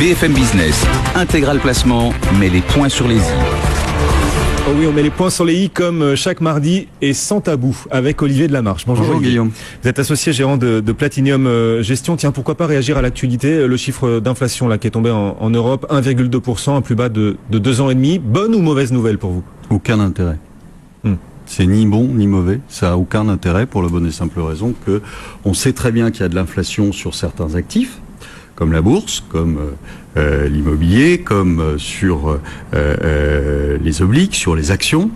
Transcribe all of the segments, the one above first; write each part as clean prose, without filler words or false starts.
BFM Business, Intégral Placement, met les points sur les i. Oh oui, on met les points sur les i comme chaque mardi et sans tabou avec Olivier Delamarche. Bonjour Guillaume. Vous êtes associé gérant de Platinium Gestion. Tiens, pourquoi pas réagir à l'actualité? Le chiffre d'inflation là qui est tombé en Europe, 1,2%, un plus bas de 2 ans et demi. Bonne ou mauvaise nouvelle pour vous? Aucun intérêt. C'est ni bon ni mauvais, ça a aucun intérêt pour la bonne et simple raison que on sait très bien qu'il y a de l'inflation sur certains actifs, comme la bourse, comme l'immobilier, comme sur les obliques, sur les actions,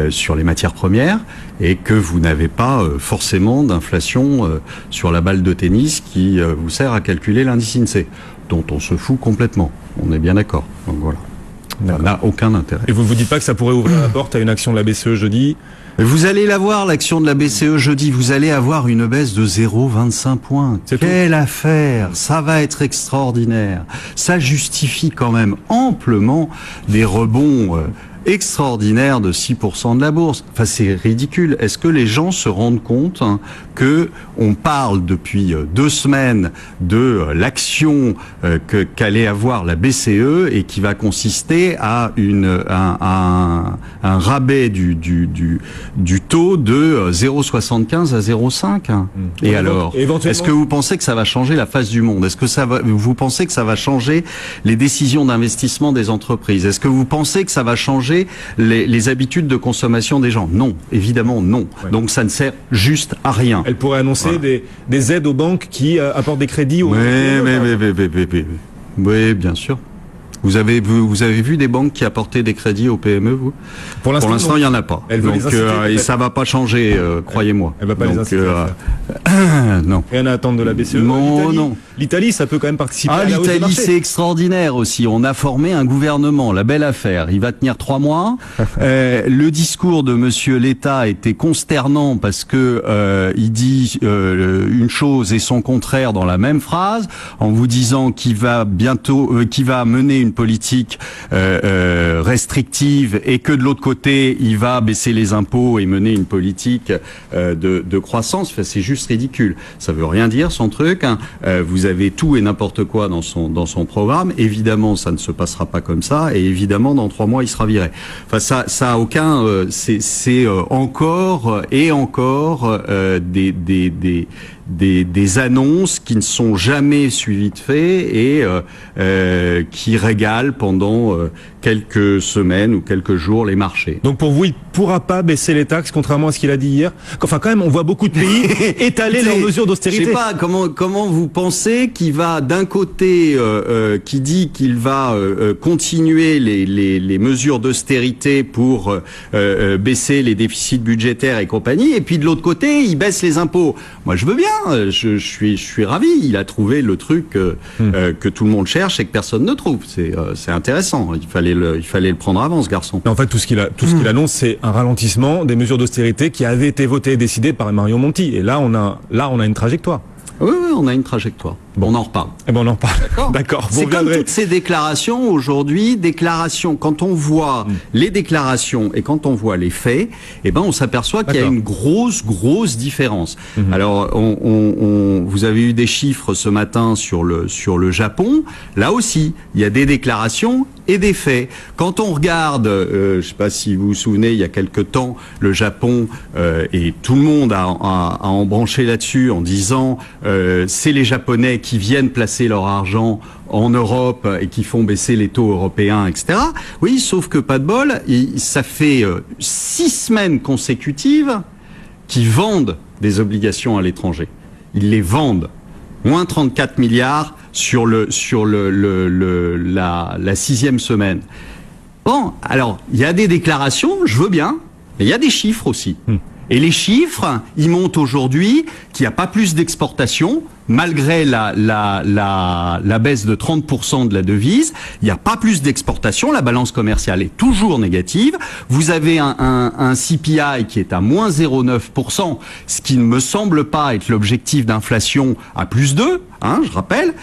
sur les matières premières, et que vous n'avez pas forcément d'inflation sur la balle de tennis qui vous sert à calculer l'indice INSEE, dont on se fout complètement. On est bien d'accord. Donc voilà. Ça n'a aucun intérêt. Et vous ne vous dites pas que ça pourrait ouvrir la porte à une action de la BCE jeudi? Vous allez la voir, l'action de la BCE jeudi. Vous allez avoir une baisse de 0,25 points. Quelle affaire! Ça va être extraordinaire. Ça justifie quand même amplement des rebonds extraordinaires de 6% de la bourse. Enfin, c'est ridicule. Est-ce que les gens se rendent compte que on parle depuis 2 semaines de l'action qu'allait avoir la BCE et qui va consister à un rabais du taux de 0,75 à 0,5 Et alors, est-ce que vous pensez que ça va changer la face du monde? Est-ce que vous pensez que ça va changer les décisions d'investissement des entreprises? Est-ce que vous pensez que ça va changer les habitudes de consommation des gens? Non, évidemment non. Ouais. Donc ça ne sert juste à rien. Elle pourrait annoncer des aides aux banques qui apportent des crédits aux... Oui, bien sûr. Vous avez vu des banques qui apportaient des crédits aux PME, vous? Pour l'instant, il n'y en a pas. Elle veut donc, et ça va pas changer, croyez-moi. Elle va pas donc, les inciter non. Rien à attendre de la BCE. Non. L'Italie, ça peut quand même participer à la hausse des l'Italie, marchés. c'est extraordinaire aussi. On a formé un gouvernement, la belle affaire. Il va tenir 3 mois. Le discours de Monsieur l'État était consternant parce que il dit une chose et son contraire dans la même phrase, en vous disant qu'il va mener une politique restrictive et que de l'autre côté, il va baisser les impôts et mener une politique de croissance. Enfin, c'est juste ridicule. Ça veut rien dire, son truc. Vous avez tout et n'importe quoi dans son programme. Évidemment, ça ne se passera pas comme ça. Et évidemment, dans 3 mois, il sera viré. Enfin, ça a aucun... c'est encore et encore des annonces qui ne sont jamais suivies de faits et qui régalent pendant quelques semaines ou quelques jours les marchés. Donc pour vous, il ne pourra pas baisser les taxes, contrairement à ce qu'il a dit hier. Enfin, quand même, on voit beaucoup de pays étaler leurs mesures d'austérité. Je sais pas comment vous pensez qu'il va d'un côté, qui dit qu'il va continuer les mesures d'austérité pour baisser les déficits budgétaires et compagnie, et puis de l'autre côté, il baisse les impôts. Moi, je veux bien. Je suis ravi. Il a trouvé le truc que tout le monde cherche et que personne ne trouve. C'est intéressant. Il fallait le prendre avant, ce garçon. Mais en fait, tout ce qu'il annonce, c'est un ralentissement des mesures d'austérité qui avaient été votées et décidées par Mario Monti. Et là, on a une trajectoire. Oui, on a une trajectoire. Bon, on en reparle. Eh ben, on en reparle. D'accord. C'est comme toutes ces déclarations aujourd'hui, quand on voit les déclarations et quand on voit les faits, eh ben, on s'aperçoit qu'il y a une grosse différence. Alors, vous avez eu des chiffres ce matin sur le Japon. Là aussi, il y a des déclarations et des faits. Quand on regarde, je sais pas si vous vous souvenez, il y a quelque temps, le Japon, et tout le monde a embranché là-dessus en disant, c'est les Japonais qui viennent placer leur argent en Europe et qui font baisser les taux européens, etc. Oui, sauf que pas de bol, ça fait 6 semaines consécutives qu'ils vendent des obligations à l'étranger. Ils les vendent. Moins 34 milliards sur la 6e semaine. Bon, alors, il y a des déclarations, je veux bien, mais il y a des chiffres aussi. Et les chiffres, ils montrent aujourd'hui qu'il n'y a pas plus d'exportation, malgré la baisse de 30% de la devise. Il n'y a pas plus d'exportation, la balance commerciale est toujours négative. Vous avez un CPI qui est à moins 0,9%, ce qui ne me semble pas être l'objectif d'inflation à plus 2, je rappelle.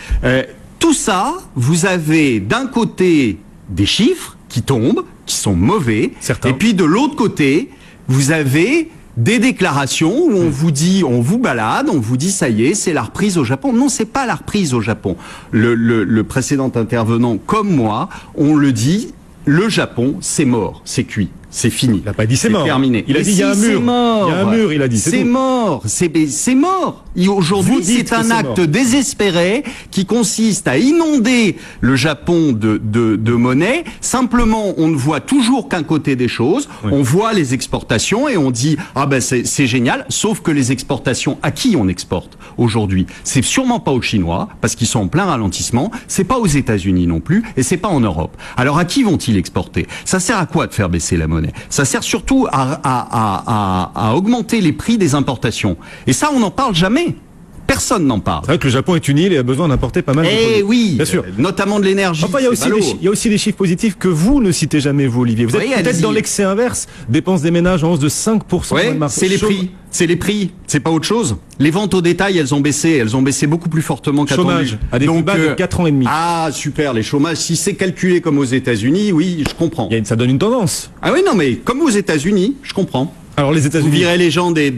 Tout ça, vous avez d'un côté des chiffres qui tombent, qui sont mauvais, et puis de l'autre côté, vous avez des déclarations où on vous dit, on vous balade, on vous dit ça y est, c'est la reprise au Japon. Non, c'est pas la reprise au Japon. Le précédent intervenant, comme moi, on le dit, le Japon, c'est mort, c'est cuit. C'est fini. Il n'a pas dit c'est mort. Terminé. Il a dit il y a un mur. Il y a un mur, il a dit. C'est mort. C'est mort. Aujourd'hui, c'est un acte désespéré qui consiste à inonder le Japon de monnaie. Simplement, on ne voit toujours qu'un côté des choses. Oui. On voit les exportations et on dit ah ben c'est génial. Sauf que les exportations, à qui on exporte aujourd'hui? C'est sûrement pas aux Chinois parce qu'ils sont en plein ralentissement. C'est pas aux États-Unis non plus et c'est pas en Europe. Alors à qui vont-ils exporter? Ça sert à quoi de faire baisser la monnaie? Ça sert surtout à augmenter les prix des importations. Et ça, on n'en parle jamais. Personne n'en parle. C'est vrai que le Japon est une île et a besoin d'importer pas mal de produits. Oui, bien sûr. Notamment de l'énergie. Enfin, il y a aussi des chiffres positifs que vous ne citez jamais, vous, Olivier. Vous êtes peut-être dans l'excès inverse. Dépenses des ménages en hausse de 5% au mois de mars. C'est les prix. C'est les prix. C'est pas autre chose. Les ventes au détail, elles ont baissé. Elles ont baissé beaucoup plus fortement qu'attendu. Chômage à des plus bas de 4 ans et demi. Ah, super. Les chômages, si c'est calculé comme aux États-Unis, oui, je comprends. Ça donne une tendance. Ah oui, non, mais comme aux États-Unis, je comprends. Alors les États-Unis, vous virez les gens des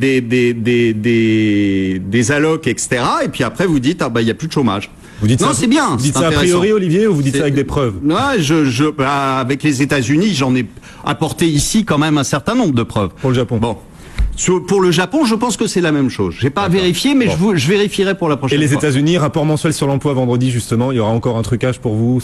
allocs, etc. Et puis après vous dites ah bah il y a plus de chômage. Vous dites non, ça, c'est bien. Vous dites ça a priori, Olivier, ou vous dites ça avec des preuves? Non, avec les États-Unis, j'en ai apporté ici quand même un certain nombre de preuves. Pour le Japon. Bon. Pour le Japon, je pense que c'est la même chose. J'ai pas vérifié, mais je vérifierai pour la prochaine fois. Et les États-Unis, rapport mensuel sur l'emploi vendredi, justement, il y aura encore un trucage pour vous.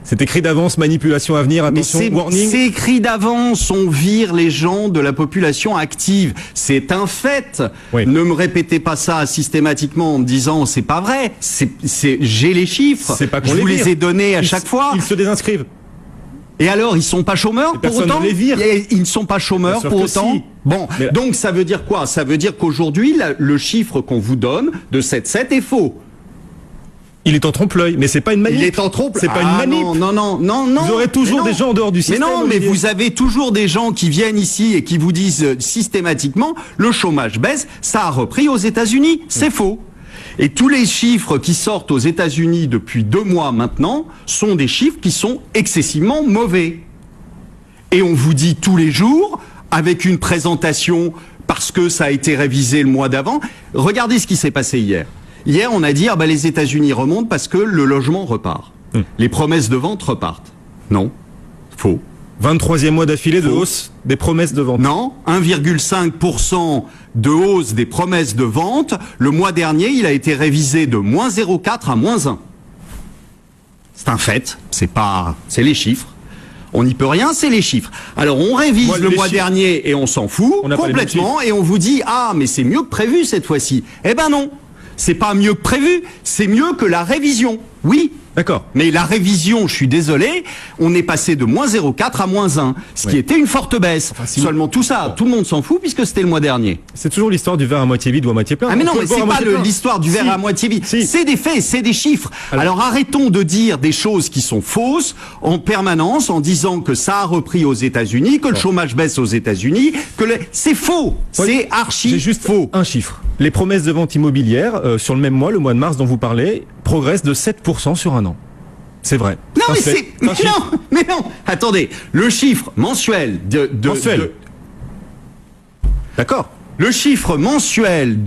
C'est écrit d'avance, manipulation à venir, attention, warning. C'est écrit d'avance, on vire les gens de la population active. C'est un fait. Oui. Ne me répétez pas ça systématiquement en me disant c'est pas vrai. J'ai les chiffres. C'est pas qu'on je vous les ai donnés à chaque fois. Ils se désinscrivent. Et alors, ils sont pas chômeurs pour autant? Ils ne sont pas chômeurs pour autant? Si. Bon, donc ça veut dire quoi? Ça veut dire qu'aujourd'hui, le chiffre qu'on vous donne de 7,7 est faux. Il est en trompe-l'œil, mais c'est pas une manip. Il est en trompe-l'œil. C'est pas une manip. Non. Vous aurez toujours des gens en dehors du système. Mais non, mais vous avez toujours des gens qui viennent ici et qui vous disent systématiquement le chômage baisse, ça a repris aux États-Unis. C'est faux. Et tous les chiffres qui sortent aux États-Unis depuis 2 mois maintenant sont des chiffres qui sont excessivement mauvais. Et on vous dit tous les jours, avec une présentation, parce que ça a été révisé le mois d'avant, regardez ce qui s'est passé hier. Hier, on a dit, les États-Unis remontent parce que le logement repart. Les promesses de vente repartent. Non, faux. 23e mois d'affilée de hausse des promesses de vente. Non, 1,5% de hausse des promesses de vente. Le mois dernier, il a été révisé de moins 0,4 à moins 1. C'est un fait, c'est les chiffres. On n'y peut rien, c'est les chiffres. Alors on révise le mois dernier et on s'en fout complètement et on vous dit ah mais c'est mieux que prévu cette fois-ci. Eh ben non, c'est pas mieux que prévu, c'est mieux que la révision. Oui. D'accord. Mais la révision, je suis désolé, on est passé de moins 0,4 à moins 1, ce qui était une forte baisse. Seulement tout ça, tout le monde s'en fout puisque c'était le mois dernier. C'est toujours l'histoire du verre à moitié vide ou à moitié plein. Ah mais non, mais c'est pas l'histoire du verre à moitié vide. C'est des faits, c'est des chiffres. Alors arrêtons de dire des choses qui sont fausses en permanence en disant que ça a repris aux États-Unis, que le chômage baisse aux États-Unis, c'est faux. C'est archi J'ai juste faux. Un chiffre. Les promesses de vente immobilière sur le même mois, le mois de mars dont vous parlez, progressent de 7% sur un an. C'est vrai. Non, mais non. Attendez, le chiffre mensuel D'accord. Le chiffre mensuel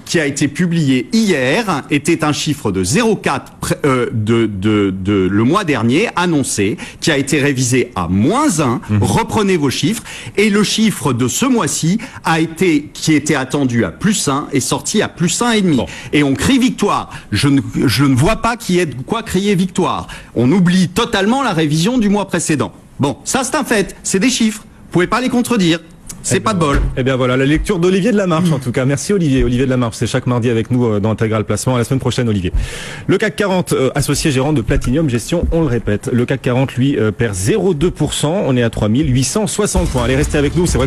qui a été publié hier était un chiffre de 0,4 le mois dernier annoncé, qui a été révisé à moins 1. Reprenez vos chiffres. Et le chiffre de ce mois-ci qui était attendu à plus 1 est sorti à plus 1,5. Bon. Et on crie victoire. Je ne vois pas qui est de quoi crier victoire. On oublie totalement la révision du mois précédent. Bon, ça c'est un fait. C'est des chiffres. Vous pouvez pas les contredire. C'est pas de bol. Eh bien voilà, la lecture d'Olivier de la Marche en tout cas. Merci Olivier. Olivier de la Marche, c'est chaque mardi avec nous dans Intégral Placement. À la semaine prochaine Olivier. Le CAC 40, associé gérant de Platinium Gestion, on le répète. Le CAC 40 lui perd 0,2%. On est à 3860 points. Allez, restez avec nous. C'est vrai